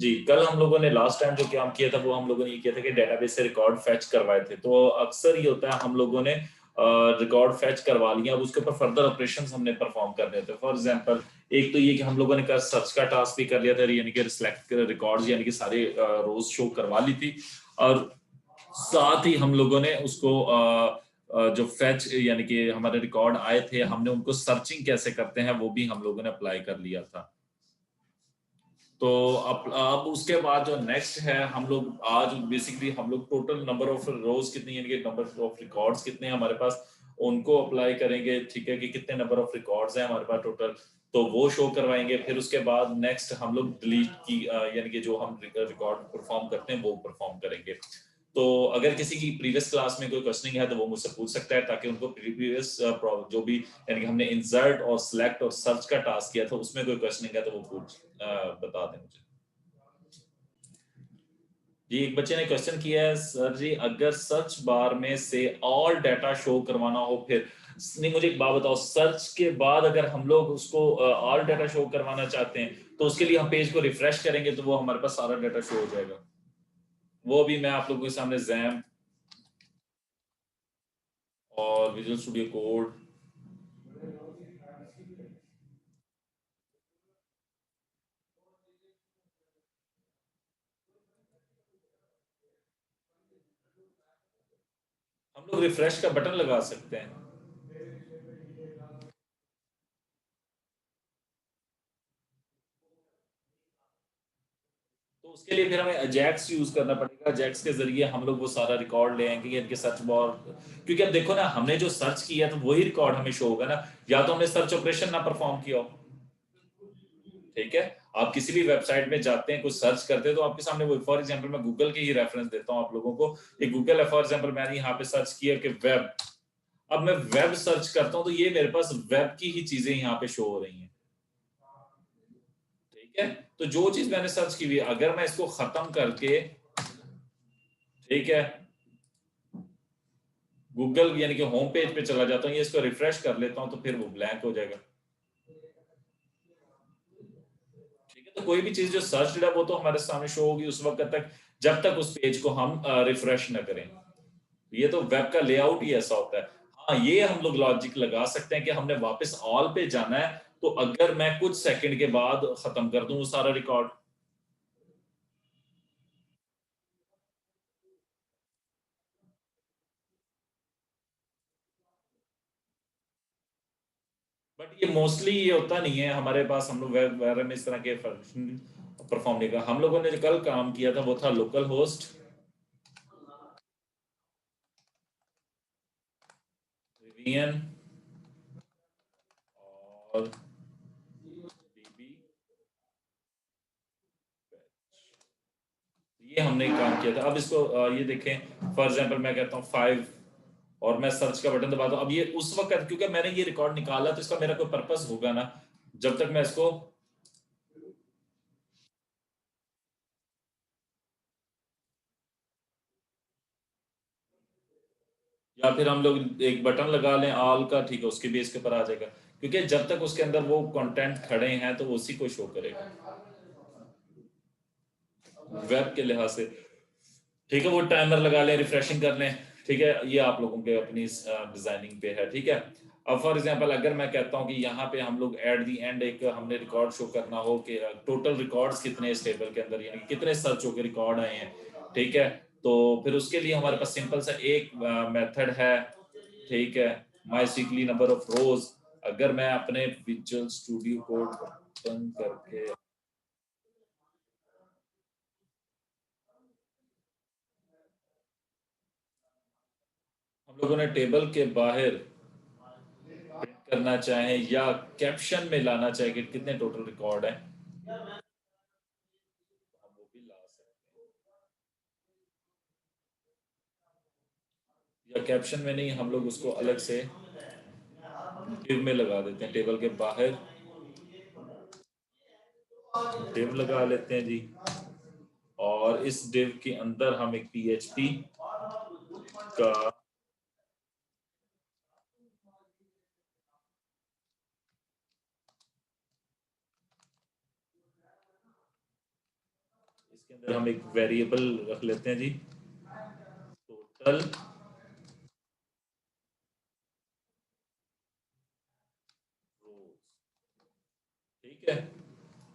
जी, कल हम लोगों ने लास्ट टाइम जो काम किया था वो हम लोगों ने ये किया था कि डेटाबेस से रिकॉर्ड फेच करवाए थे। तो अक्सर ये होता है हम लोगों ने रिकॉर्ड फेच करवा लिया, अब उसके ऊपर फर्दर ऑपरेशंस हमने परफॉर्म करने होते हैं। फॉर एग्जांपल एक तो ये कि हम लोगों ने कल सर्च का टास्क भी कर लिया था, यानी कि सिलेक्ट रिकॉर्ड्स यानी कि सारे रोज शो करवा ली थी, और साथ ही हम लोगों ने उसको जो फेच यानी कि हमारे रिकॉर्ड आए थे हमने उनको सर्चिंग कैसे करते हैं वो भी हम लोगों ने अप्लाई कर लिया था। तो अब उसके बाद जो नेक्स्ट है, हम लोग आज बेसिकली हम लोग टोटल नंबर ऑफ रोज कितनी यानी कि नंबर ऑफ रिकॉर्ड्स कितने हैं हमारे पास उनको अप्लाई करेंगे, ठीक है, कि कितने नंबर ऑफ रिकॉर्ड्स हैं हमारे पास टोटल, तो वो शो करवाएंगे। फिर उसके बाद नेक्स्ट हम लोग डिलीट की यानी कि जो हम रिकॉर्ड परफॉर्म करते हैं वो परफॉर्म करेंगे। तो अगर किसी की प्रीवियस क्लास में कोई क्वेश्चनिंग है तो वो मुझसे पूछ सकता है, ताकि उनको प्रीवियस जो भी यानी कि हमने इंसर्ट और सिलेक्ट और सर्च का टास्क किया था उसमें कोई क्वेश्चनिंग है तो वो बता दें मुझे। जी, एक बच्चे ने क्वेश्चन किया है, सर जी अगर सर्च बार में से ऑल डाटा शो करवाना हो फिर नहीं, मुझे एक बात बताओ, सर्च के बाद अगर हम लोग उसको ऑल डाटा शो करवाना चाहते हैं तो उसके लिए हम पेज को रिफ्रेश करेंगे तो वो हमारे पास सारा डाटा शो हो जाएगा। वो भी मैं आप लोगों के सामने जैम और विजुअल स्टूडियो कोड हम लोग रिफ्रेश का बटन लगा सकते हैं। तो उसके लिए फिर हमें अजैक्स यूज करना पड़ेगा, अजैक्स के जरिए हम लोग वो सारा रिकॉर्ड ले आएंगे इनके सर्च बार, क्योंकि अब देखो ना हमने जो सर्च किया तो वही रिकॉर्ड हमें शो होगा ना, या तो हमने सर्च ऑपरेशन ना परफॉर्म किया हो। ठीक है, आप किसी भी वेबसाइट में जाते हैं कुछ सर्च करते हैं तो आपके सामने वो, फॉर एग्जांपल मैं गूगल के ही रेफरेंस देता हूं आप लोगों को, एक गूगल है फॉर एग्जांपल, मैंने यहाँ पे सर्च किया कि वेब, अब मैं वेब सर्च करता हूं तो ये मेरे पास वेब की ही चीजें यहाँ पे शो हो रही हैं। ठीक है, तो जो चीज मैंने सर्च की हुई है अगर मैं इसको खत्म करके, ठीक है, गूगल यानी कि होम पेज पे चला जाता हूँ, ये इसको रिफ्रेश कर लेता हूँ तो फिर वो ब्लैंक हो जाएगा। ठीक है, तो कोई भी चीज जो सर्च है वो तो हमारे सामने शो होगी उस वक्त तक जब तक उस पेज को हम रिफ्रेश ना करें। ये तो वेब का लेआउट ही ऐसा होता है। हाँ, ये हम लोग लॉजिक लगा सकते हैं कि हमने वापस ऑल पे जाना है, तो अगर मैं कुछ सेकंड के बाद खत्म कर दूं वो सारा रिकॉर्ड। बट ये मोस्टली ये होता नहीं है हमारे पास, हम लोग वेब वगैरह में इस तरह के फंक्शन परफॉर्म नहीं कर। हम लोगों ने जो कल काम किया था वो था लोकल होस्ट, रिवियन और डीबी, ये हमने काम किया था। अब इसको ये देखें, फॉर एग्जांपल मैं कहता हूँ 5 और मैं सर्च का बटन दबाता हूँ, अब ये उस वक्त, क्योंकि मैंने ये रिकॉर्ड निकाला तो इसका मेरा कोई पर्पस होगा ना, जब तक मैं इसको, या फिर हम लोग एक बटन लगा लें ऑल का, ठीक है, उसके बेस के ऊपर आ जाएगा, क्योंकि जब तक उसके अंदर वो कंटेंट खड़े हैं तो उसी को शो करेगा वेब के लिहाज से। ठीक है, वो टाइमर लगा लें, रिफ्रेशिंग कर लें, ठीक है, ये आप लोगों के अपनी डिजाइनिंग पे है। ठीक है, अब फॉर एग्जांपल अगर मैं कहता हूं कि यहाँ पे हम लोग एट दी एंड एक हमने रिकॉर्ड शो करना हो कि टोटल रिकॉर्ड्स कितने इस टेबल के अंदर, यानी कि कितने सर्च हो के रिकॉर्ड आए हैं, ठीक है, तो फिर उसके लिए हमारे पास सिंपल सा एक मेथड है, ठीक है, माई सीकली नंबर ऑफ रोज। अगर मैं अपने विजुअल स्टूडियो कोड ओपन करके, हम लोगों ने टेबल के बाहर करना चाहें या कैप्शन में लाना चाहे कि कितने टोटल रिकॉर्ड हैं, हम वो भी ला सकते हैं, या कैप्शन में नहीं, हम लोग उसको अलग से डिव में लगा देते हैं, टेबल के बाहर डिव लगा लेते हैं जी, और इस डिव के अंदर हम एक पीएचपी का, इसके अंदर हम एक वेरिएबल रख लेते हैं जी, टोटल रोज, ठीक है।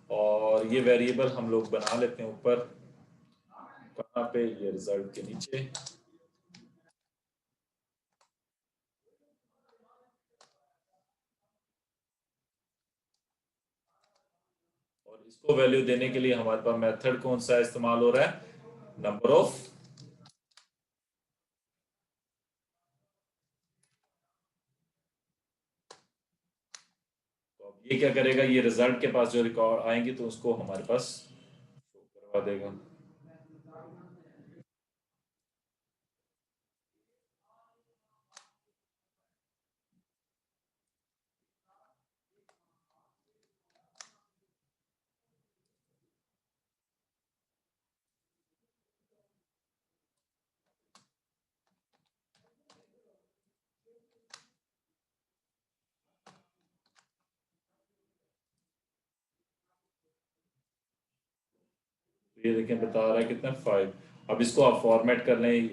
और ये वेरिएबल हम लोग बना लेते हैं ऊपर, कहाँ पे, ये रिजल्ट के नीचे। और इसको वैल्यू देने के लिए हमारे पास मेथड कौन सा इस्तेमाल हो रहा है, नंबर ऑफ। तो अब ये क्या करेगा, ये रिजल्ट के पास जो रिकॉर्ड आएंगे तो उसको हमारे पास शो करवा देगा। तो ये देखें बता रहा है कितना, 5। अब इसको आप फॉर्मेट कर लें,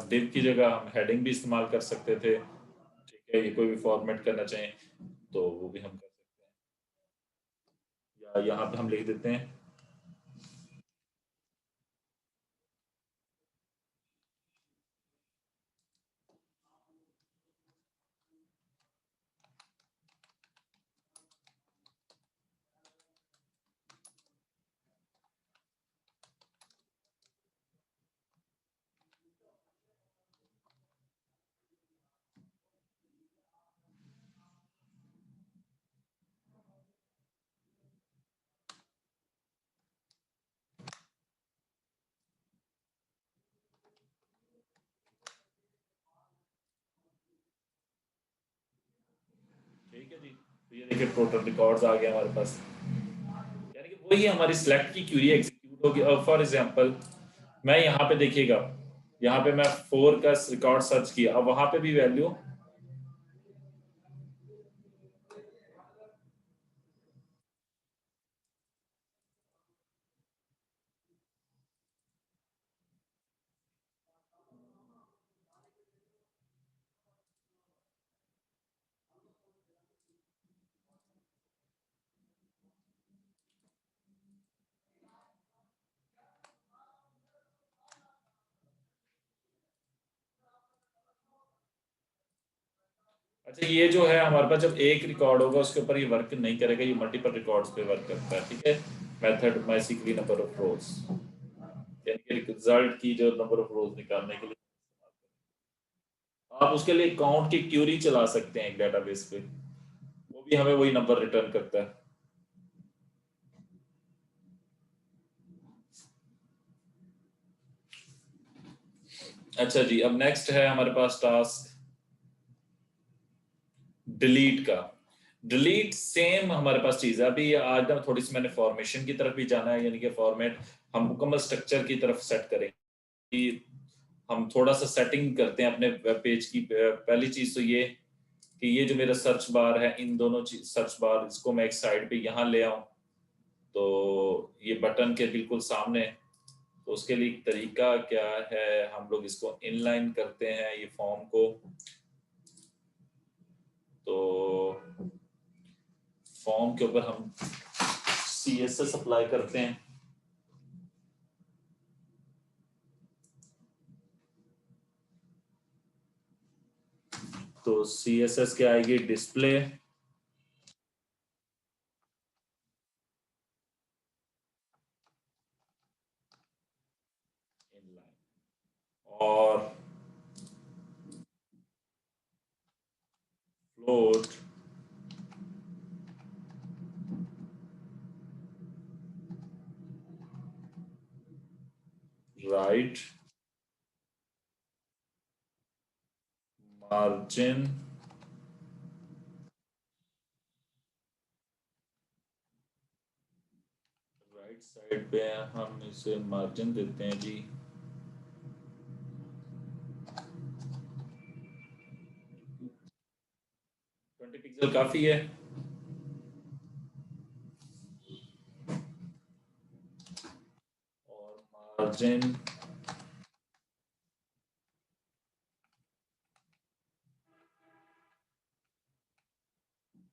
डिव की जगह हम हेडिंग भी इस्तेमाल कर सकते थे, ठीक है, ये कोई भी फॉर्मेट करना चाहें तो वो भी हम कर सकते हैं, या यहाँ पे हम लिख देते हैं। ठीक है जी, तो ये देखिए टोटल रिकॉर्ड्स आ गया हमारे पास, यानी कि वही हमारी सिलेक्ट की क्यूरी एग्जीक्यूट होगी। अब फॉर एग्जांपल मैं यहाँ पे देखिएगा, यहाँ पे मैं 4 का रिकॉर्ड सर्च किया, अब वहां पे भी वैल्यू, अच्छा ये जो है हमारे पास जब एक रिकॉर्ड होगा उसके ऊपर ये वर्क नहीं करेगा, ये मल्टीपल रिकॉर्ड्स पे वर्क करता है, ठीक है। मेथड माइसिकली नंबर ऑफ रोज, यानी कि रिजल्ट की जो नंबर ऑफ रोज निकालने के लिए आप उसके लिए काउंट की क्यूरी चला सकते हैं एक डेटाबेस पे, वो भी हमें वही नंबर रिटर्न करता है। अच्छा जी, अब नेक्स्ट है हमारे पास टास्क डिलीट का। डिलीट सेम हमारे पास चीज है, अभी आज ना थोड़ी सी मैंने फॉर्मेशन की तरफ भी जाना है, यानी कि फॉर्मेट हम मुकम्मल स्ट्रक्चर की तरफ सेट करें कि हम थोड़ा सा सेटिंग करते हैं अपने वेब पेज की। पहली चीज तो ये कि ये जो मेरा सर्च बार है, इन दोनों सर्च बार इसको मैं एक साइड पे यहाँ ले आऊं, तो ये बटन के बिल्कुल सामने। तो उसके लिए तरीका क्या है, हम लोग इसको इनलाइन करते हैं ये फॉर्म को, तो फॉर्म के ऊपर हम CSS अप्लाई करते हैं। तो CSS क्या आएगी, डिस्प्ले इनलाइन, और float right margin, right side पे हम इसे मार्जिन देते हैं जी 20 पिक्सल काफी है। मार्जिन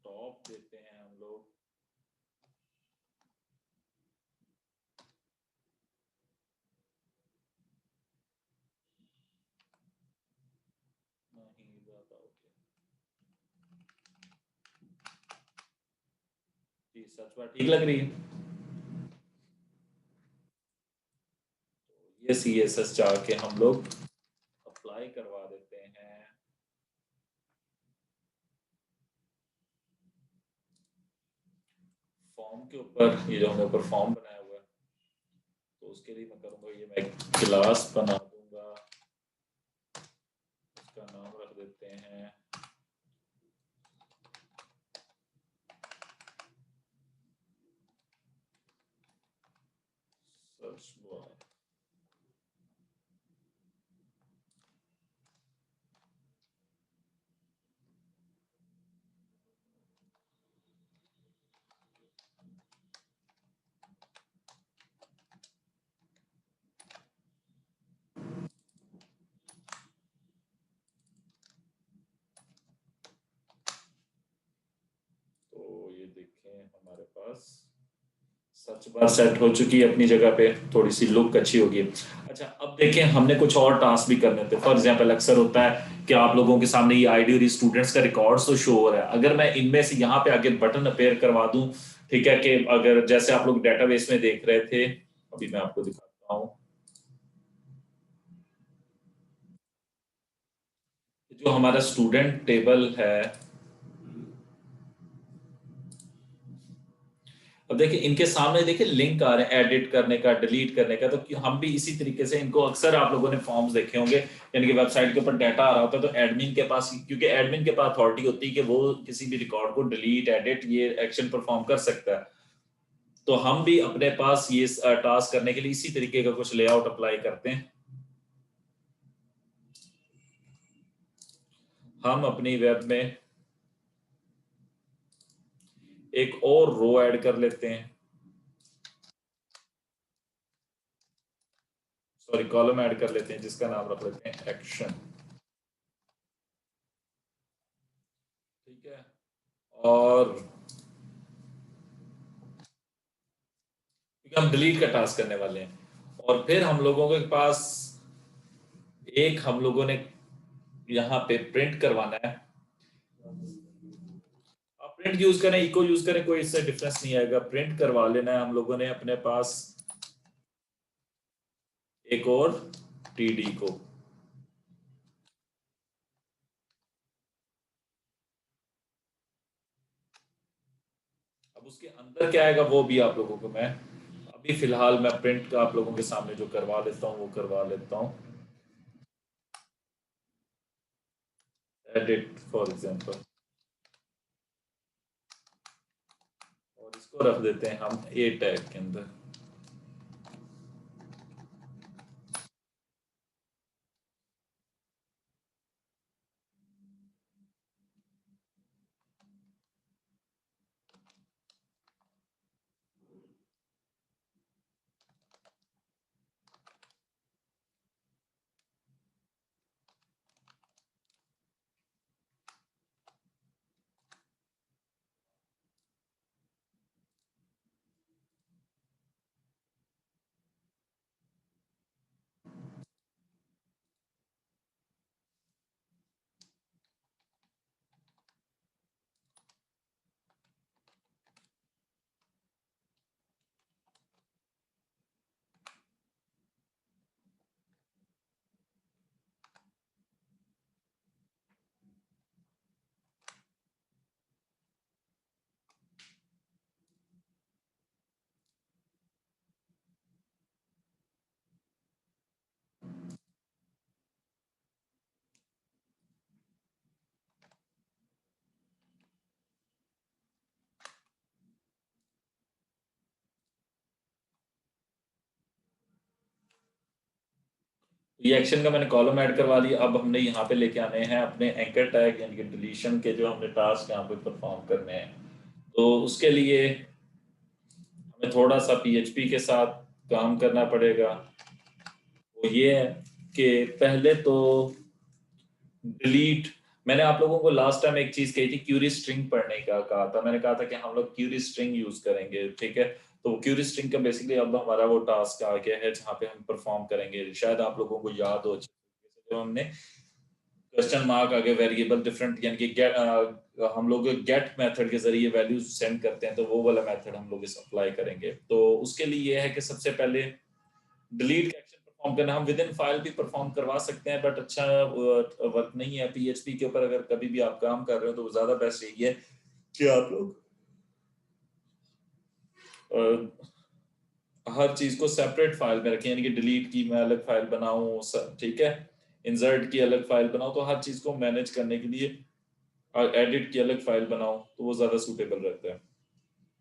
टॉप देते हैं हम लोग, नहीं ज्यादा हो गया जी, सर्च बार ठीक लग रही है। ये CSS जाके हम लोग अप्लाई करवा देते हैं। फॉर्म के ऊपर ये जो हमने ऊपर फॉर्म बनाया हुआ है, तो उसके लिए मैं करूँगा, ये मैं क्लास बना दूंगा, उसका नाम रख देते हैं सर्च बार। तो ये देखें हमारे पास सर्च बार सेट हो चुकी है अपनी जगह पे, थोड़ी सी लुक अच्छी होगी। अच्छा, अब देखें हमने कुछ और टास्क भी करने थे। फॉर एग्जांपल अक्सर होता है कि आप लोगों के सामने ये आईडी और स्टूडेंट्स का रिकॉर्ड्स तो शो हो रहा है, अगर मैं इनमें से यहाँ पे आगे बटन अपेयर करवा दूं, ठीक है, कि अगर जैसे आप लोग डेटाबेस में देख रहे थे, अभी मैं आपको दिखाता हूँ, जो हमारा स्टूडेंट टेबल है, अब देखिए इनके सामने देखिए लिंक आ रहे हैं एडिट करने का, डिलीट करने का, तो हम भी इसी तरीके से इनको, अक्सर आप लोगों ने फॉर्म्स देखे होंगे, यानी कि वेबसाइट के ऊपर डाटा आ रहा होता है, तो एडमिन के पास, क्योंकि एडमिन के पास अथॉरिटी होती है कि वो किसी भी रिकॉर्ड को डिलीट, एडिट, ये एक्शन परफॉर्म कर सकता है। तो हम भी अपने पास ये टास्क करने के लिए इसी तरीके का कुछ लेआउट अप्लाई करते हैं। हम अपनी वेब में एक और रो ऐड कर लेते हैं, सॉरी कॉलम ऐड कर लेते हैं, जिसका नाम रख लेते हैं एक्शन। ठीक है, और क्योंकि हम डिलीट का टास्क करने वाले हैं, और फिर हम लोगों के पास एक, हम लोगों ने यहाँ पे प्रिंट करवाना है। आप प्रिंट यूज करें, इको यूज करें, कोई इससे डिफरेंस नहीं आएगा, प्रिंट करवा लेना है हम लोगों ने अपने पास एक और टीडी को। अब उसके अंदर क्या आएगा वो भी आप लोगों को मैं अभी फिलहाल मैं प्रिंट का आप लोगों के सामने जो करवा लेता हूँ वो करवा लेता हूँ। एडिट फॉर एग्जांपल, और इसको रख देते हैं हम ए टैग के अंदर। ये एक्शन का मैंने कॉलम ऐड करवा लिया। अब हमने यहाँ पे लेके आने हैं अपने एंकर टैग, यानी कि डिलीशन के जो हमने टास्क यहाँ पे परफॉर्म करने हैं। तो उसके लिए हमें थोड़ा सा PHP के साथ काम करना पड़ेगा। तो ये है कि पहले तो डिलीट, मैंने आप लोगों को लास्ट टाइम एक चीज कही थी, क्यूरी स्ट्रिंग पढ़ने का कहा था, मैंने कहा था कि हम लोग क्यूरी स्ट्रिंग यूज करेंगे, ठीक है। तो क्यूरी स्ट्रिंग का बेसिकली अब हमारा वो टास्क आ गया है जहाँ पे हम परफॉर्म करेंगे, शायद आप लोगों को याद हो जो हमने क्वेश्चन मार्क आगे वेरिएबल डिफरेंट यानी कि हम लोग गेट मेथड के जरिए वैल्यूज सेंड करते हैं, तो वो वाला मेथड हम लोग इस अप्लाई करेंगे। तो उसके लिए ये है कि सबसे पहले डिलीट का एक्शन परफॉर्म करना, हम विद इन फाइल भी परफॉर्म करवा सकते हैं, बट अच्छा वर्क नहीं है पीएचपी के ऊपर। अगर कभी भी आप काम कर रहे हो तो ज्यादा बेस्ट यही है कि आप लोग हर चीज को सेपरेट फाइल में रखें, यानी कि डिलीट की मैं अलग फाइल बनाऊं, ठीक है, इंसर्ट की अलग फाइल बनाऊं, तो हर चीज को मैनेज करने के लिए एडिट की अलग फाइल बनाऊं तो वो ज्यादा सूटेबल रहता है।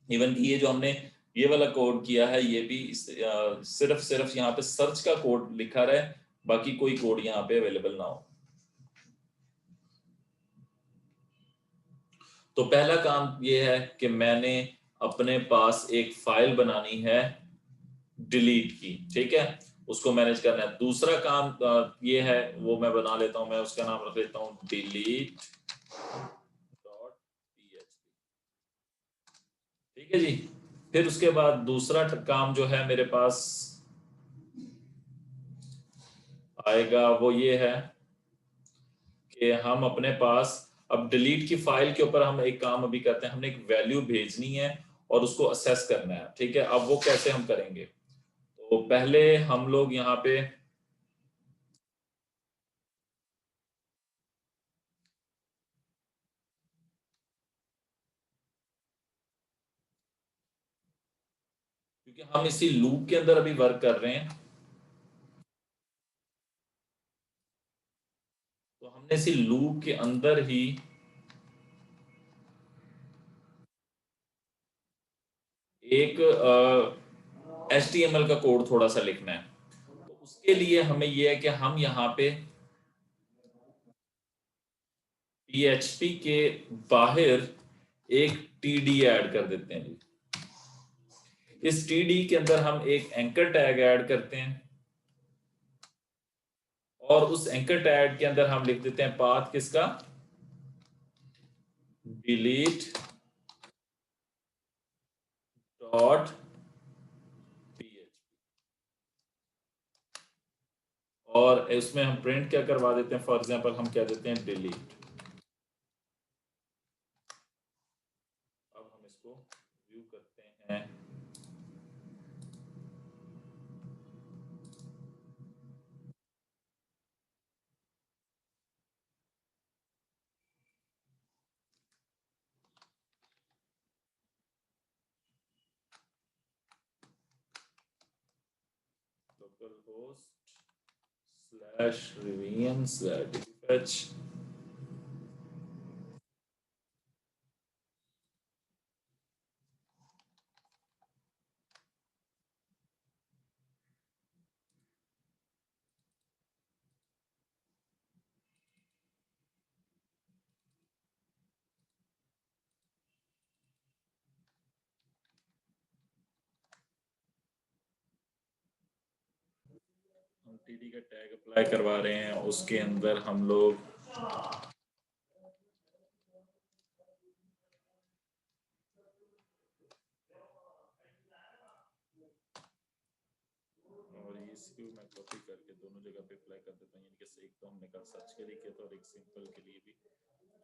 इवन कि ये जो हमने ये वाला कोड किया है ये भी सिर्फ यहाँ पे सर्च का कोड लिखा रहा है, बाकी कोई कोड यहाँ पे अवेलेबल ना हो। तो पहला काम ये है कि मैंने अपने पास एक फाइल बनानी है डिलीट की, ठीक है, उसको मैनेज करना है। दूसरा काम ये है, वो मैं बना लेता हूं, मैं उसका नाम रख लेता हूं डिलीट डॉट पीएचपी, ठीक है जी। फिर उसके बाद दूसरा काम जो है मेरे पास आएगा वो ये है कि हम अपने पास अब डिलीट की फाइल के ऊपर हम एक काम अभी करते हैं, हमने एक वैल्यू भेजनी है और उसको असेस करना है, ठीक है। अब वो कैसे हम करेंगे, तो पहले हम लोग यहाँ पे क्योंकि हम इसी लूप के अंदर अभी वर्क कर रहे हैं, तो हमने इसी लूप के अंदर ही एक HTML का कोड थोड़ा सा लिखना है। तो उसके लिए हमें यह है कि हम यहाँ पे PHP के बाहर एक TD ऐड कर देते हैं। इस TD के अंदर हम एक एंकर टैग ऐड करते हैं और उस एंकर टैग के अंदर हम लिख देते हैं पाथ किसका, डिलीट डॉट पीएचपी, और उसमें हम प्रिंट क्या करवा देते हैं, फॉर एग्जांपल हम क्या देते हैं डिलीट। अब हम इसको व्यू करते हैं, लोकल होस्ट स्लैश रिवीएन स्लैश fetch, हम टीडी का टैग अप्लाई करवा रहे हैं, उसके अंदर हम लोग और इसको मैं कॉपी करके दोनों जगह पे अप्लाई कर देता हूँ, यानी कि एक तो हमने कहा सर्च के लिए किया था और एक सिंपल के लिए भी,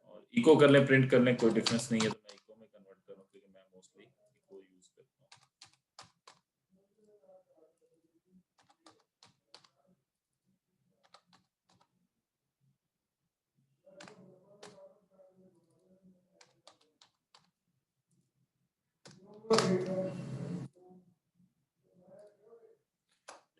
और इको कर लें प्रिंट कर लें कोई डिफरेंस नहीं है, तो मैं इको में कन्वर्ट करूँ क्योंकि मैं मोस्टली इको यूज करता हूँ।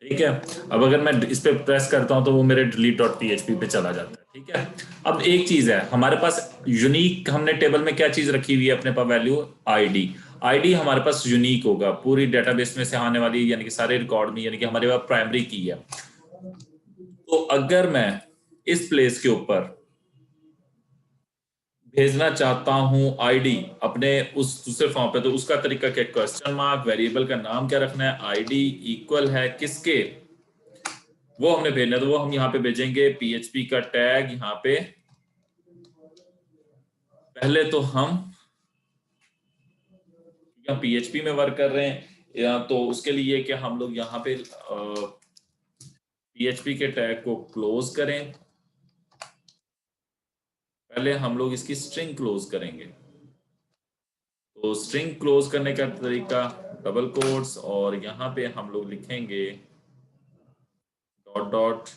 ठीक है, अब अगर मैं इस पे प्रेस करता हूं तो वो मेरे delete.php पे चला जाता है, ठीक है। अब एक चीज है हमारे पास यूनिक, हमने टेबल में क्या चीज रखी हुई है अपने पास, वैल्यू आईडी। आईडी हमारे पास यूनिक होगा पूरी डेटाबेस में से आने वाली, यानी कि सारे रिकॉर्ड में, यानी कि हमारे पास प्राइमरी की है। तो अगर मैं इस प्लेस के ऊपर भेजना चाहता हूं आईडी अपने उस दूसरे फॉर्म पे, तो उसका तरीका क्या, क्वेश्चन मार्क, वेरिएबल का नाम क्या रखना है, आईडी इक्वल है किसके, वो हमने भेजना है, तो वो हम यहाँ पे भेजेंगे PHP का टैग। यहाँ पे पहले तो हम PHP में वर्क कर रहे हैं तो उसके लिए कि हम लोग यहाँ पे PHP के टैग को क्लोज करें। पहले हम लोग इसकी स्ट्रिंग क्लोज करेंगे। तो स्ट्रिंग क्लोज करने का तरीका डबल कोट्स, और यहाँ पे हम लोग लिखेंगे डॉट डॉट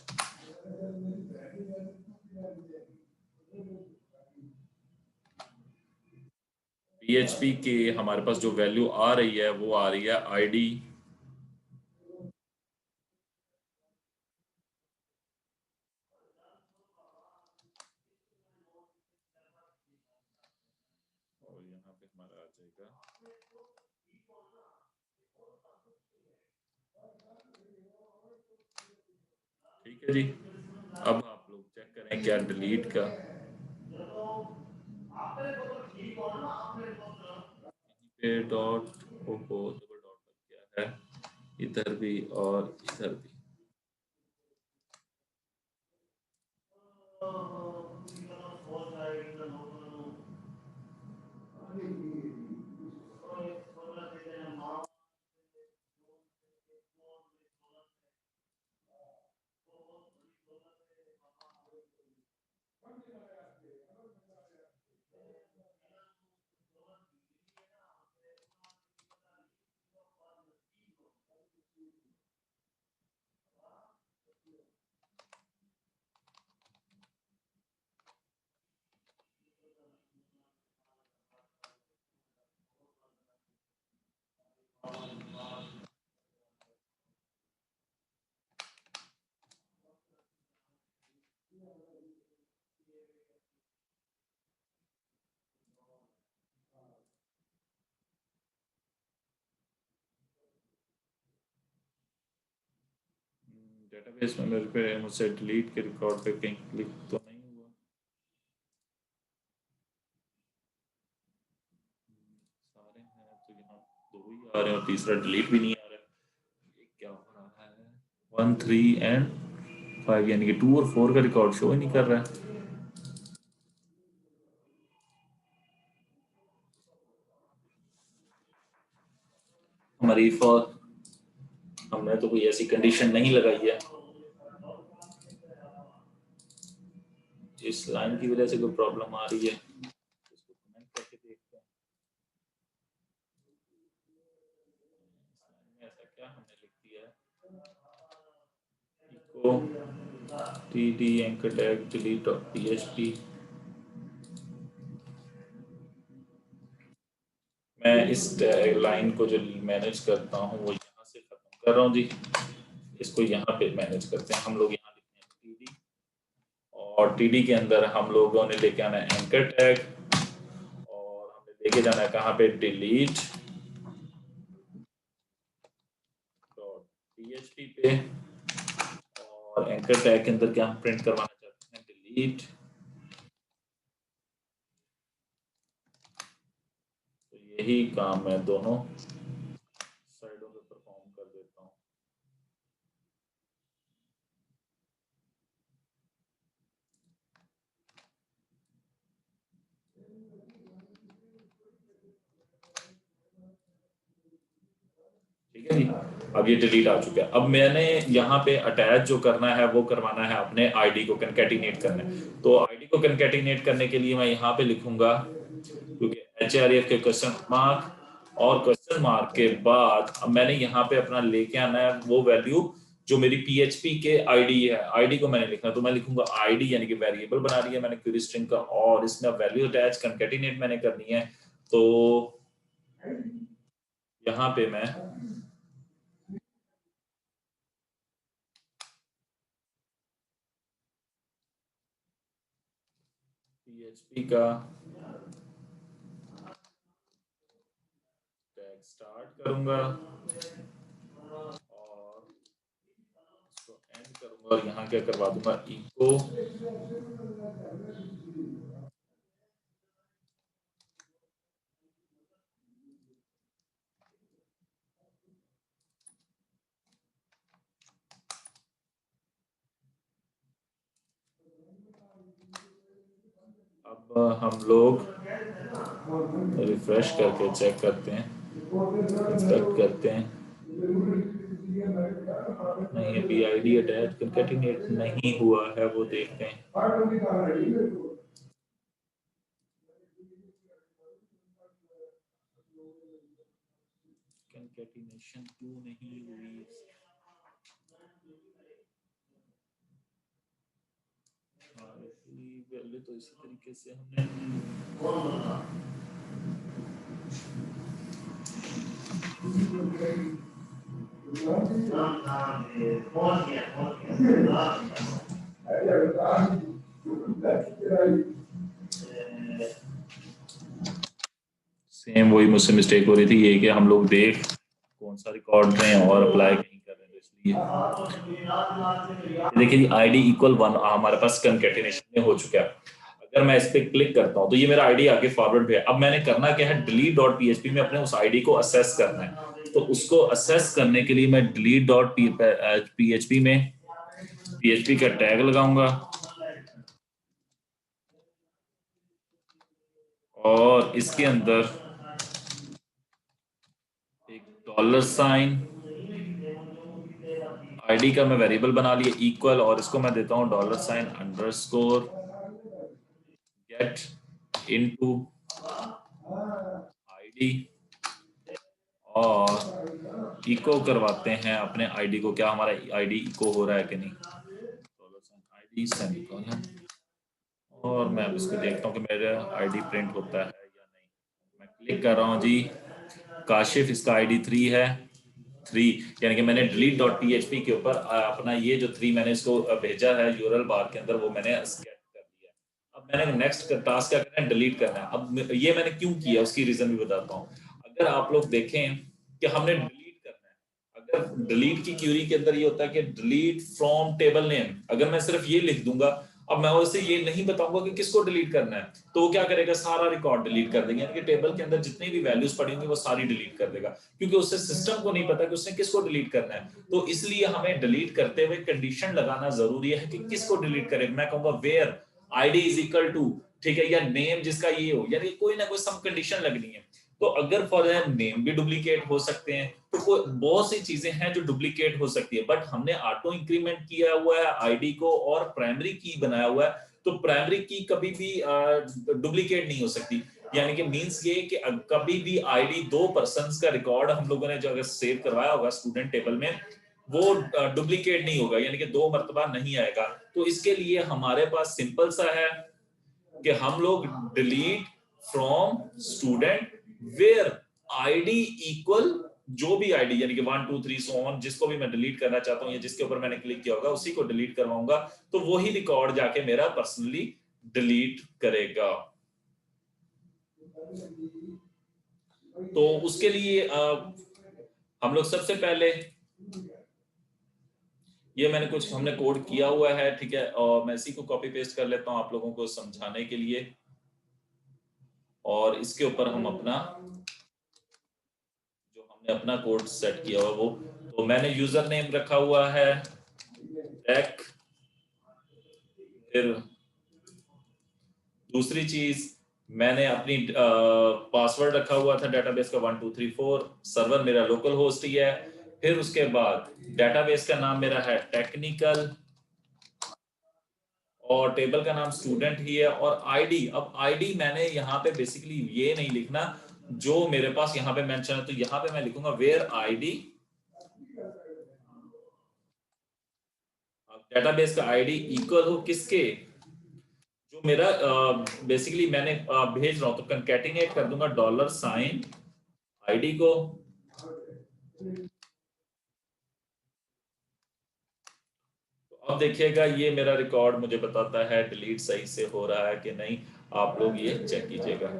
PHP के हमारे पास जो वैल्यू आ रही है वो आ रही है ID। और यहाँ पे हमारा आ जाएगा ठीक है जी। अब आप लोग चेक करें क्या डिलीट का पे डॉट ओहो डबल डॉट लग गया है इधर भी और इधर भी। डेटाबेस में मेरे पे मुझसे डिलीट के रिकॉर्ड पे कहीं क्लिक तो नहीं हुआ। सारे हैं तो यहाँ दो ही आ रहे हैं और तीसरा डिलीट भी नहीं आ रहा है। ये क्या हो रहा है? 1 3 एंड 5 यानी कि 2 और 4 का रिकॉर्ड शो ही नहीं कर रहा है। हमारी फॉर हमने तो कोई ऐसी कंडीशन नहीं लगाई है। इस लाइन की वजह से कोई प्रॉब्लम आ रही है, इसको कमेंट करके देखते हैं। इस लाइन में ऐसा क्या हमने लिख दिया है? Echo td anchor tag delete of php। मैं इस लाइन को जो मैनेज करता हूँ वो यहाँ से खत्म कर रहा हूँ जी। इसको यहाँ पे मैनेज करते हैं हम लोग। यहाँ लिखते हैं टीडी, और टीडी के अंदर हम लोगों ने लेके आना है एंकर टैग, और हमने लेके जाना है कहाँ पे? डिलीट डॉट पीएचपी पे। और एंकर टैग के अंदर क्या हम प्रिंट करवाना चाहते हैं? डिलीट। तो यही काम मैं दोनों साइडों पे परफॉर्म कर देता हूँ। ठीक है जी। अब ये डिलीट आ चुका है। अब मैंने यहाँ पे अटैच जो करना है वो करवाना है अपने आईडी को कंकैटिनेट करना है। तो आईडी को कंकैटिनेट करने के लिए मैं यहाँ पे लिखूंगा, क्योंकि HRF के क्वेश्चन मार्क और क्वेश्चन मार्क के बाद अब मैंने यहाँ पे अपना लेके आना है वो वैल्यू जो मेरी PHP के आईडी है। आईडी को मैंने लिखना, तो मैं लिखूंगा आईडी यानी कि वेरिएबल बना रही है मैंने क्वेरी स्ट्रिंग का, और इसमें वैल्यू अटैच कंकैटिनेट मैंने करनी है। तो यहाँ पे मैं PHP का टैग स्टार्ट करूंगा और इसको एंड करूंगा, और यहाँ क्या करवा दूंगा? इको अब हम लोग रिफ्रेश करके चेक करते हैं, इंस्पेक्ट करते हैं। नहीं, अभी आईडी अटैच कंकैटिनेट नहीं हुआ है, वो देखते हैं। कंकैटिनेशन क्यों नहीं हुई? पहले तो इसी तरीके से हमने सेम वही मुझसे मिस्टेक हो रही थी, ये कि हम लोग देख कौन सा रिकॉर्ड हैं और अप्लाई नहीं कर रहे हैं, इसलिए देखिए आईडी इक्वल 1 हमारे पास कंकैटिनेशन में हो चुका है। अगर मैं इस पे क्लिक करता हूं तो ये मेरा आईडी आगे फॉरवर्ड पे है। अब मैंने करना क्या है, delete.php में अपने उस आईडी को असेस करना है। तो उसको असेस करने के लिए मैं delete.php में php का टैग लगाऊंगा और इसके अंदर एक $, आईडी का मैं वेरिएबल बना लिया इक्वल, और इसको मैं देता हूं $_ गेट इनटू आईडी, और इको करवाते हैं अपने आईडी को, क्या हमारा आईडी इको हो रहा है कि नहीं। आईडी सेमीकोलन, और मैं अब इसको देखता हूँ कि मेरा आईडी प्रिंट होता है या नहीं। मैं क्लिक कर रहा हूँ जी, काशिफ इसका आईडी 3 है, 3, यानी कि मैंने delete.php के ऊपर अपना ये जो 3 मैंने इसको भेजा है यूआरएल बार के अंदर, वो मैंने स्कैन कर दिया। अब मैंने नेक्स्ट टास्क क्या करना है, डिलीट करना है। अब ये मैंने क्यों किया उसकी रीजन भी बताता हूँ। अगर आप लोग देखें कि हमने डिलीट करना है, अगर डिलीट की क्यूरी के अंदर ये होता है कि डिलीट फ्रॉम टेबल नेम, अगर मैं सिर्फ ये लिख दूंगा, अब मैं उसे ये नहीं बताऊंगा कि किसको डिलीट करना है, तो वो क्या करेगा, सारा रिकॉर्ड डिलीट कर देंगे, यानी कि टेबल के अंदर जितनी भी वैल्यूज पड़ी होंगी वो सारी डिलीट कर देगा, क्योंकि उससे सिस्टम को नहीं पता कि उसने किसको डिलीट करना है। तो इसलिए हमें डिलीट करते हुए कंडीशन लगाना जरूरी है कि किसको डिलीट करें। मैं कहूंगा where ID is equal to, ठीक है, या नेम जिसका ये हो, यानी कोई ना कोई सम कंडीशन लगनी है। तो अगर फॉर एग्जाम्पल नेम भी डुप्लीकेट हो सकते हैं, तो कोई बहुत सी चीजें हैं जो डुप्लीकेट हो सकती है, बट हमने ऑटो इंक्रीमेंट किया हुआ है आईडी को और प्राइमरी की बनाया हुआ है, तो प्राइमरी की कभी भी डुप्लीकेट नहीं हो सकती। यानी कि मींस ये कि कभी भी आईडी 2 पर्संस का रिकॉर्ड हम लोगों ने जो अगर सेव करवाया होगा स्टूडेंट टेबल में, वो डुप्लीकेट नहीं होगा, यानी कि 2 मर्तबा नहीं आएगा। तो इसके लिए हमारे पास सिंपल सा है कि हम लोग delete from student where ID equal जो भी आईडी, यानी कि 1 2 3 सो ऑन, जिसको भी मैं डिलीट करना चाहता हूं या जिसके ऊपर मैंने क्लिक किया होगा उसी को डिलीट करवाऊंगा, तो वही रिकॉर्ड जाके मेरा पर्सनली डिलीट करेगा। तो उसके लिए हम लोग सबसे पहले ये मैंने कुछ हमने कोड किया हुआ है, ठीक है, और मैं इसी को कॉपी पेस्ट कर लेता हूं आप लोगों को समझाने के लिए, और इसके ऊपर हम अपना जो हमने अपना कोड सेट किया हुआ वो, तो मैंने यूजर नेम रखा हुआ है टेक, फिर दूसरी चीज मैंने अपनी पासवर्ड रखा हुआ था डेटाबेस का 1 2 3 4, सर्वर मेरा लोकल होस्ट ही है। फिर उसके बाद डेटाबेस का नाम मेरा है टेक्निकल, और टेबल का नाम स्टूडेंट ही है, और आईडी, अब आईडी मैंने यहाँ पे बेसिकली ये नहीं लिखना जो मेरे पास यहाँ पे मेंशन है, तो यहाँ पे मैं लिखूंगा वेयर आईडी, डेटाबेस का आईडी इक्वल हो किसके, जो मेरा बेसिकली मैंने भेज रहा हूं, तो कंकैटिनेट कर दूंगा $, आईडी को, तो अब देखिएगा ये मेरा रिकॉर्ड मुझे बताता है डिलीट सही से हो रहा है कि नहीं। आप लोग ये चेक कीजिएगा।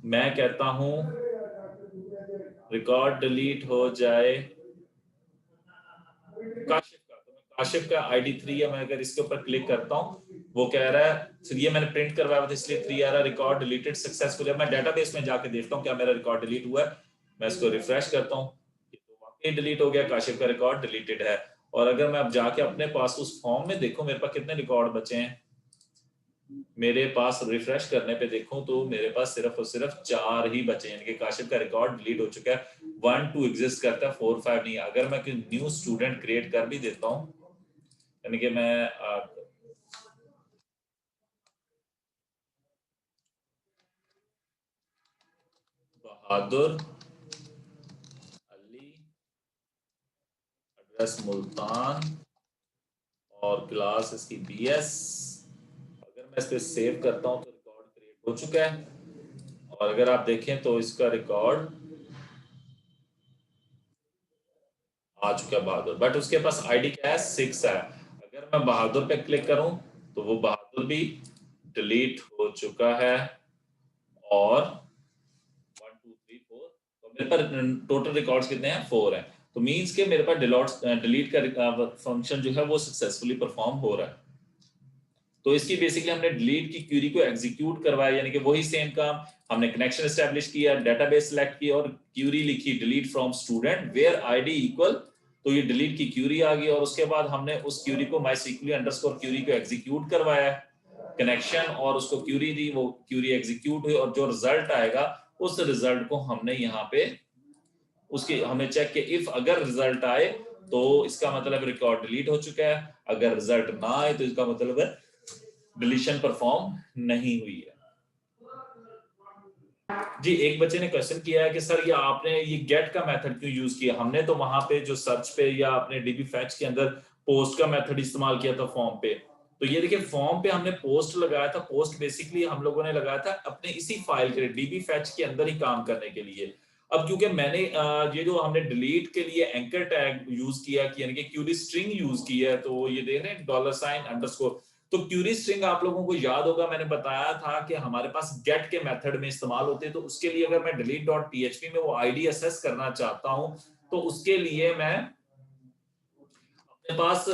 मैं कहता हूं रिकॉर्ड डिलीट हो जाए काशिफ का, तो मैं काशिफ का आईडी 3 है, मैं अगर इसके ऊपर क्लिक करता हूं वो कह रहा है, ये मैंने प्रिंट करवाया था इसलिए 3 आ रहा है, रिकॉर्ड डिलीटेड सक्सेसफुली। मैं डेटाबेस में जाके देखता हूं क्या मेरा रिकॉर्ड डिलीट हुआ है, मैं इसको रिफ्रेश करता हूं, तो वाकई डिलीट हो गया, काशिफ का रिकॉर्ड डिलीटेड है। और अगर मैं अब जाके अपने पास उस फॉर्म में देखूं मेरे पास कितने रिकॉर्ड बचे हैं, मेरे पास रिफ्रेश करने पे देखूं तो मेरे पास सिर्फ और सिर्फ 4 ही बचे, यानी कि काशिफ का रिकॉर्ड डिलीट हो चुका है। 1 2 एग्जिस्ट करता है, 4 5 नहीं। अगर मैं कोई न्यू स्टूडेंट क्रिएट कर भी देता हूं, यानी कि मैं बहादुर अली, एड्रेस मुल्तान, और क्लास इसकी बीएस। अगर मैं इस पे सेव करता हूं तो रिकॉर्ड क्रिएट हो चुका है। और अगर आप देखें तो इसका रिकॉर्ड आ चुका है बहादुर, बट उसके पास आईडी क्या है, 6 है। अगर मैं बहादुर पे क्लिक करूं तो वो बहादुर भी डिलीट हो चुका है। और 1 2 3 4, तो मेरे पास टोटल रिकॉर्ड्स कितने हैं, 4 हैं। तो मींस के मेरे पास डिलीट का फंक्शन जो है वो सक्सेसफुली परफॉर्म हो रहा है। तो इसकी बेसिकली हमने डिलीट की क्यूरी को एग्जीक्यूट करवाया, यानी कि वही सेम काम। हमने कनेक्शन एस्टेब्लिश किया, डेटाबेस सेलेक्ट किया और क्यूरी लिखी delete from student where ID equal. तो ये डिलीट की क्यूरी आ गई और उसके बाद हमने उस क्यूरी को माइस्क्ल अंडरस्कोर क्यूरी को एग्जीक्यूट करवाया कनेक्शन, और उसको क्यूरी दी, वो क्यूरी एग्जीक्यूट हुई और जो रिजल्ट आएगा उस रिजल्ट को हमने यहाँ पे उसके हमने चेक किया। इफ अगर रिजल्ट आए तो इसका मतलब रिकॉर्ड डिलीट हो चुका है, अगर रिजल्ट ना आए तो इसका मतलब है डिलीशन परफॉर्म नहीं हुई है। जी, एक बच्चे ने क्वेश्चन किया है कि सर ये आपने ये गेट का मेथड क्यों यूज किया। हमने तो वहां पे जो सर्च पे या अपने डीबी फैच के अंदर पोस्ट का मेथड इस्तेमाल किया था फॉर्म पे। तो ये देखिए फॉर्म पे हमने पोस्ट लगाया था। पोस्ट बेसिकली हम लोगों ने लगाया था अपने इसी फाइल के डीबी फैच के अंदर ही काम करने के लिए। अब क्योंकि मैंने ये जो हमने डिलीट के लिए एंकर टैग यूज किया कि यानी कि क्यूरी स्ट्रिंग यूज की है, तो ये देख रहे हैं $अंडरस्कोर। तो क्यूरी स्ट्रिंग आप लोगों को याद होगा, मैंने बताया था कि हमारे पास गेट के मेथड में इस्तेमाल होते हैं। तो उसके लिए अगर मैं डिलीट डॉट पीएचपी में वो आईडी असेस करना चाहता हूं तो उसके लिए मैं अपने पास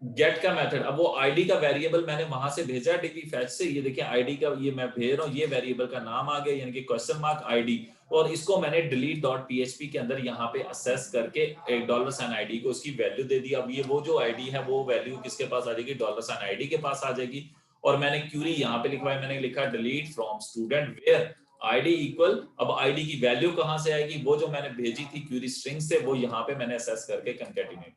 गेट का मेथड, अब वो आईडी का वेरिएबल मैंने वहां से भेजा डीबी फैच से। ये देखिए आईडी का ये मैं भेज रहा हूँ, ये वेरिएबल का नाम आ गया यानी कि क्वेश्चन मार्क आईडी। और इसको मैंने डिलीट डॉट पीएचपी के अंदर यहाँ पे असेस करके एक $साइन आईडी को उसकी वैल्यू दे दी। अब ये वो जो आईडी है वो वैल्यू किसके पास आ जाएगी, $साइन आईडी के पास आ जाएगी। और मैंने क्यूरी यहाँ पे लिखवाई, मैंने लिखा delete from student where ID equal. अब आईडी की वैल्यू कहां से आएगी, वो जो मैंने भेजी थी क्यूरी स्ट्रिंग से, वो यहाँ पे मैंने असेस करके कंकैटिनेट।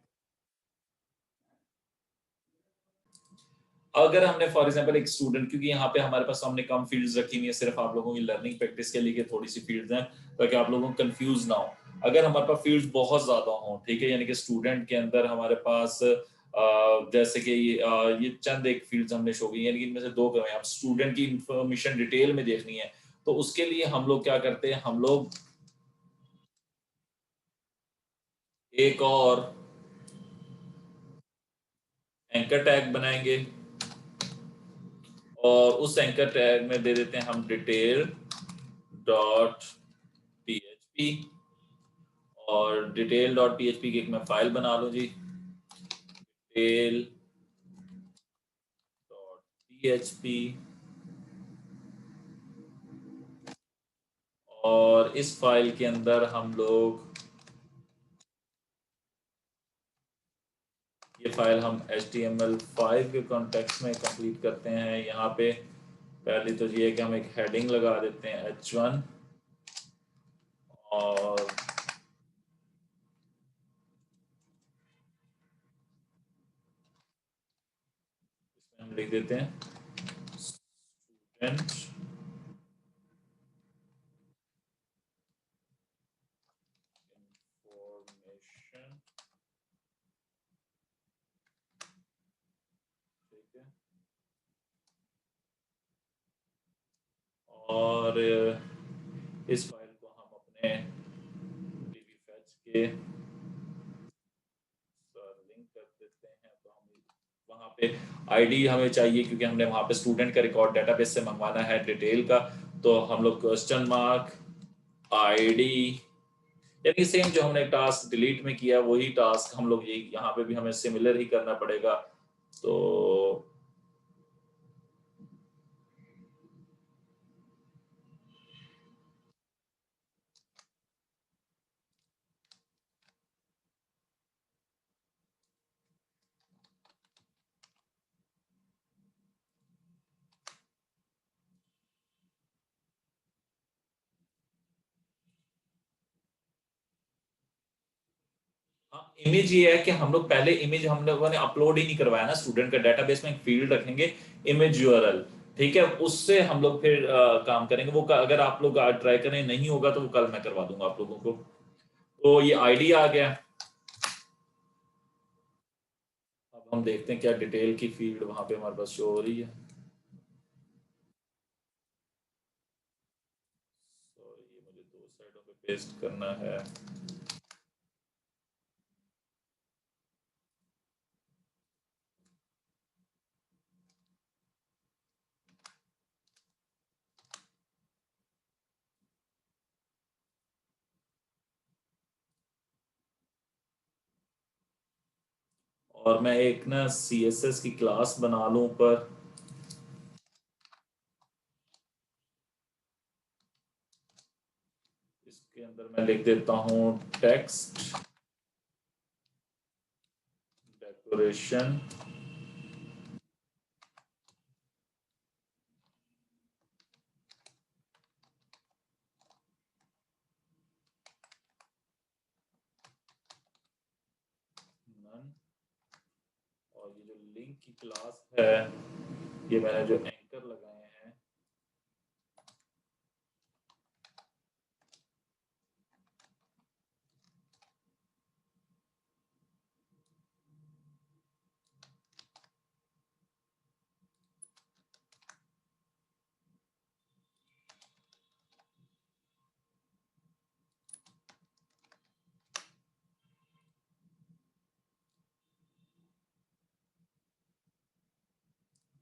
अगर हमने फॉर एग्जांपल एक स्टूडेंट, क्योंकि यहाँ पे हमारे पास हमने कम फील्ड्स रखी हुई है, सिर्फ आप लोगों की लर्निंग प्रैक्टिस के लिए थोड़ी सी फील्ड्स हैं ताकि आप लोगों को कंफ्यूज ना हो। अगर हमारे पास फील्ड्स बहुत ज्यादा हो, ठीक है, यानी कि स्टूडेंट के अंदर हमारे पास जैसे कि ये चंद एक फील्ड्स हमने शो की, यानी कि इनमें से दो करें, आप स्टूडेंट की इंफॉर्मेशन डिटेल में देखनी है। तो उसके लिए हम लोग क्या करते हैं, हम लोग एक और एंकर टैग बनाएंगे और उस एंकर टैग में दे देते हैं हम डिटेल डॉट पीएचपी। और डिटेल डॉट पीएचपी की एक मैं फाइल बना लूं जी, डिटेल डॉट पीएचपी। और इस फाइल के अंदर हम लोग ये फाइल हम HTML5 के कॉन्टेक्स्ट में कंप्लीट करते हैं। यहाँ पे पहले तो ये है कि हम एक हेडिंग लगा देते हैं H1 और इसमें हम लिख देते हैं स्टूडेंट इंफॉर्मेशन, ठीक है। और इस फाइल को हम अपने डीबी फैच के लिंक कर देते हैं। तो हम वहाँ पे आईडी हमें चाहिए क्योंकि हमने वहाँ पे स्टूडेंट का रिकॉर्ड डेटाबेस से मंगवाना है डिटेल का। तो हम लोग क्वेश्चन मार्क आईडी, यानी सेम जो हमने टास्क डिलीट में किया वही टास्क हम लोग ये यहाँ पे भी हमें सिमिलर ही करना पड़ेगा। तो इमेज ये है कि हम लोग पहले इमेज हम लोगों ने अपलोड ही नहीं करवाया ना स्टूडेंट का डेटाबेस में एक फील्ड रखेंगे इमेज यूआरएल। ठीक है, उससे हम लोग फिर काम करेंगे वो अगर आप लोग ट्राई करें नहीं होगा तो वो कल मैं करवा दूंगा आप लोगों को। तो ये आईडी आ गया। अब हम देखते हैं क्या डिटेल की फील्ड वहां पे हमारे पास शो हो रही है। सॉरी, ये मुझे दो साइडों पे पेस्ट करना है। और मैं एक ना सीएसएस की क्लास बना लूं पर इसके अंदर मैं लिख देता हूं टेक्स्ट डेकोरेशन। और ये जो लिंक की क्लास है ये मैंने जो एंकर लगाए हैं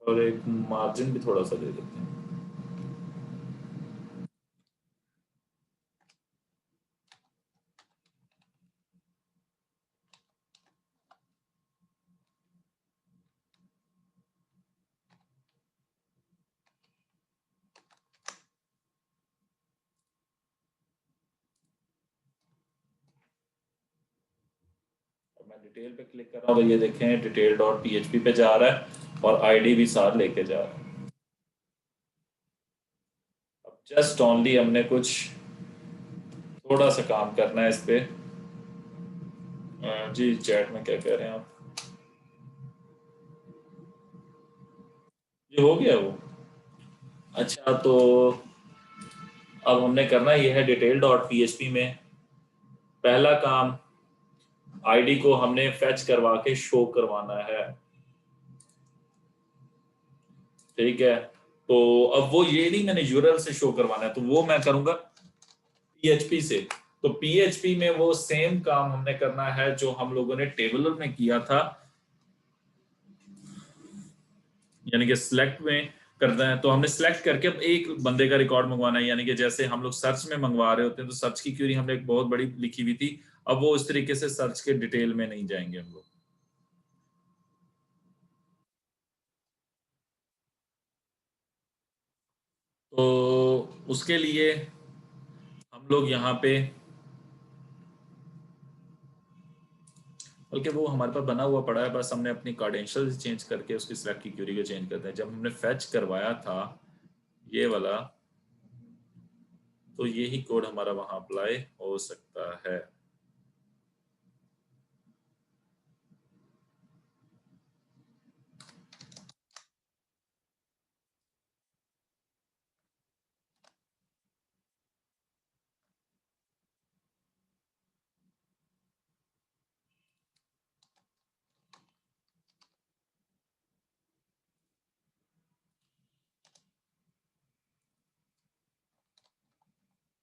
और एक मार्जिन भी थोड़ा सा दे देते हैं। और मैं डिटेल पे क्लिक कर रहा हूँ तो ये देखें डिटेल डॉट पीएचपी पे जा रहा है और आईडी भी साथ लेके जा रहा है। अब जस्ट ओनली हमने कुछ थोड़ा सा काम करना है इस पे। जी चैट में क्या कह रहे हैं आप? ये हो गया वो। अच्छा तो अब हमने करना ये है डिटेल डॉट पीएचपी में पहला काम आईडी को हमने फेच करवा के शो करवाना है। ठीक है, तो अब वो ये नहीं मैंने यूआरएल से शो करवाना है तो वो मैं करूंगा पीएचपी से। तो पीएचपी में वो सेम काम हमने करना है जो हम लोगों ने टेबलर में किया था, यानी कि सिलेक्ट में करना है। तो हमने सिलेक्ट करके अब एक बंदे का रिकॉर्ड मंगवाना है, यानी कि जैसे हम लोग सर्च में मंगवा रहे होते हैं तो सर्च की क्वेरी हमने एक बहुत बड़ी लिखी हुई थी। अब वो इस तरीके से सर्च के डिटेल में नहीं जाएंगे हम लोग। तो उसके लिए हम लोग यहाँ पे बल्कि वो हमारे पास बना हुआ पड़ा है, बस हमने अपनी कार्डेंशियल चेंज करके उसकी सिलेक्ट की क्वेरी को चेंज करते हैं। जब हमने फेच करवाया था ये वाला तो यही कोड हमारा वहां अप्लाई हो सकता है।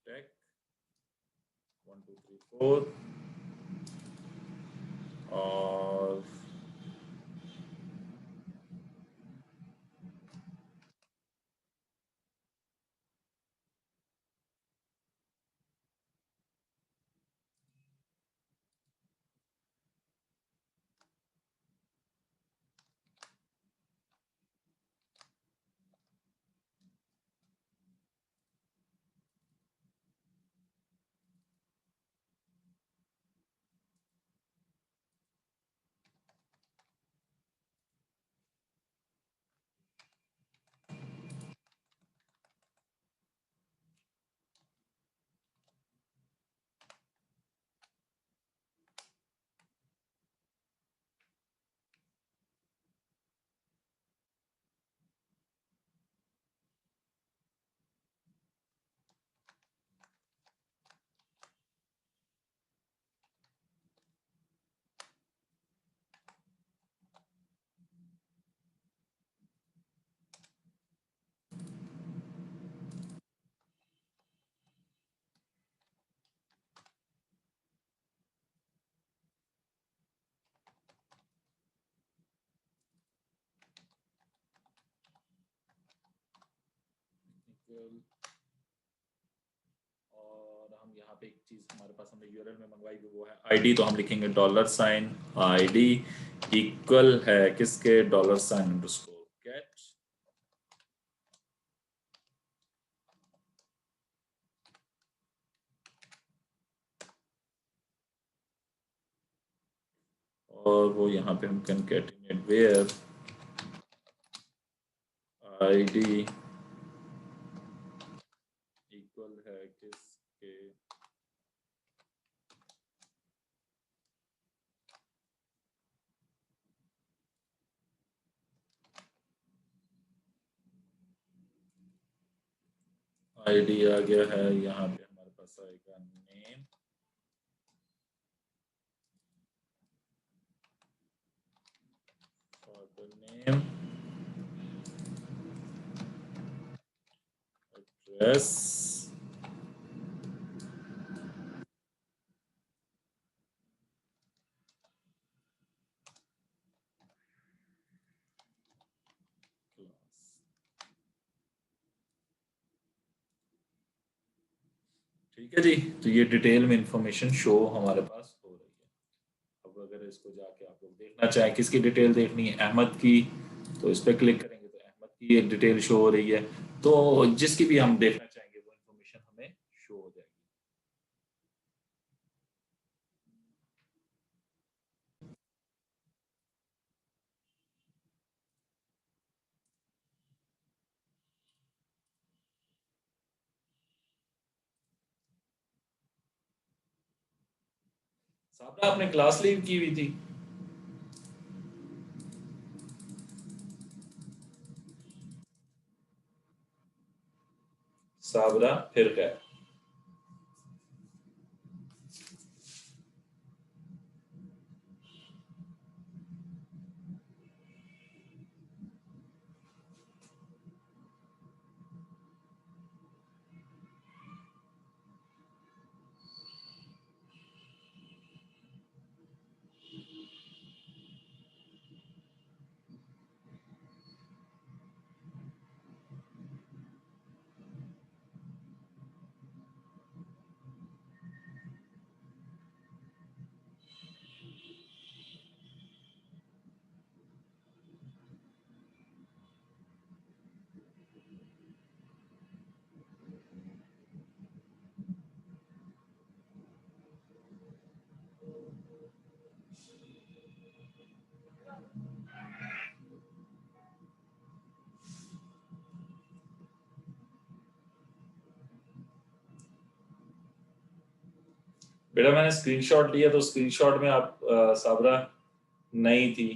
टेक 1 2 3 4 और और हम यहाँ पे एक चीज हमारे पास हमने यूआरएल में मंगवाई हुई वो है आईडी, तो हम लिखेंगे $, आईडी इक्वल है किसके, $_get। और वो यहाँ पे हम concatenate where आईडी इक्वल है किसके, आईडी आ गया है, यहाँ पे हमारे पास आएगा नेम, फादर नेम, एड्रेस, ठीक है जी। तो ये डिटेल में इंफॉर्मेशन शो हमारे पास हो रही है। अब अगर इसको जाके आप लोग देखना चाहें किसकी डिटेल देखनी है, अहमद की, तो इस पर क्लिक करेंगे तो अहमद की एक डिटेल शो हो रही है। तो जिसकी भी हम देखना चाहेंगे वो इंफॉर्मेशन हमें शो हो जाएगी। साबरा आपने क्लास लीव की हुई थी? साबरा फिर क्या? बेटा मैंने स्क्रीनशॉट लिया तो स्क्रीनशॉट में आप साबरा नहीं थी।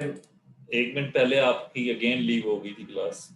एक मिनट पहले आपकी अगेन लीव हो गई थी क्लास।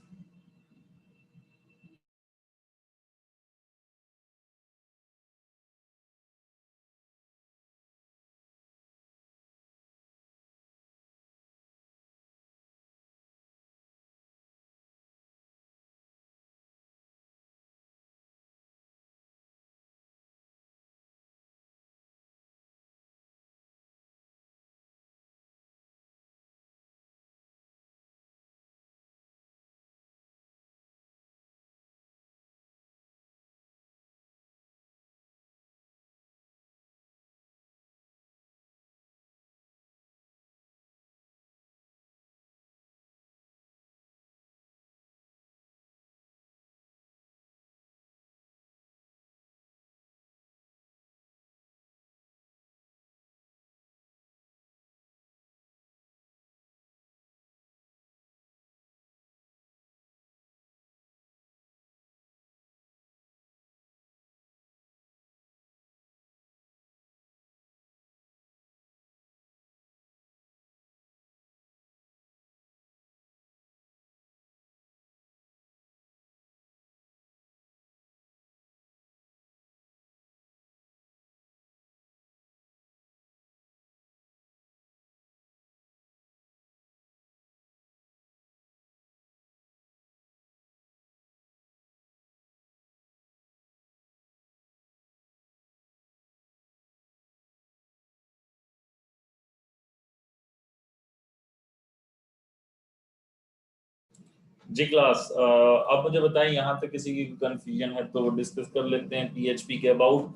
जी क्लास, अब मुझे बताएं यहाँ पे किसी की कंफ्यूजन है तो डिस्कस कर लेते हैं पीएचपी के अबाउट।